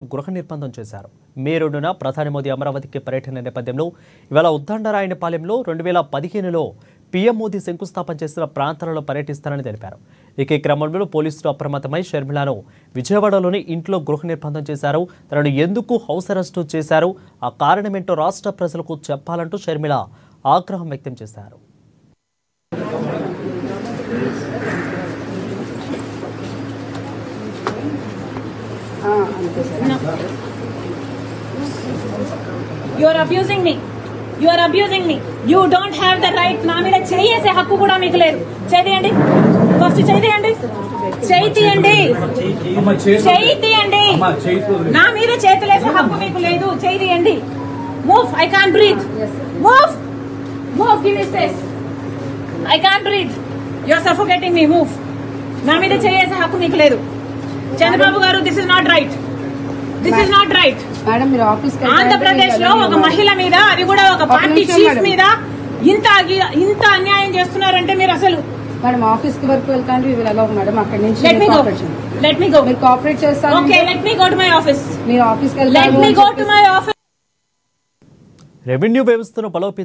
గృహ నిర్బంధం చేశారు. మే 2న ప్రధాని మోదీ అమరావతికి పర్యటన నేపథ్యంలో ఇవాళ ఉద్దండరాయనిపాలెంలో 2015లో పీఎం మోదీ శంకుస్థాపన చేసిన ప్రాంతాలలో పర్యటిస్తారని తెలిపారు. ఈ క్రమంలో పోలీసులు అప్రమత్తమై షర్మిలను విజయవాడలోని ఇంట్లో గృహ నిర్బంధం చేశారు. తనను ఎందుకు హౌస్ అరెస్టు చేశారు, ఆ కారణమేంటో రాష్ట్ర ప్రజలకు చెప్పాలంటూ షర్మిల ఆగ్రహం వ్యక్తం చేశారు. No. You are abusing me. You are abusing me. You don't have the right. నా మీద చేయేసే హక్కు కూడా మీకు లేదు. చేయండి. ఫస్ట్ చేయండి. చేయండి. నా మీద చేతులేసే హక్కు మీకు లేదు. చేయండి. Move. I can't breathe. Move. Move. Give me space. I can't breathe. You are suffocating me. Move. నా మీద చేయేసే హక్కు మీకు లేదు. చంద్రబాబు గారు, this is not right. This is not right. Andhra Pradesh లో ఒక మహిళ మీద, అది కూడా ఒక పార్టీ చీఫ్ మీద ఇంత అన్యాయం చేస్తున్నారంటే మీరు అసలు మేడం ఆఫీస్ కి వరకు వెళ్తాను. మేడం అక్కడి నుంచి లెట్ మీ గో. మీరు కోఆపరేట్ చేస్తారు. Okay, let me go to my office. మీరు ఆఫీస్ కి let me go to my office. Revenue వ్యవస్థను బలోపేతం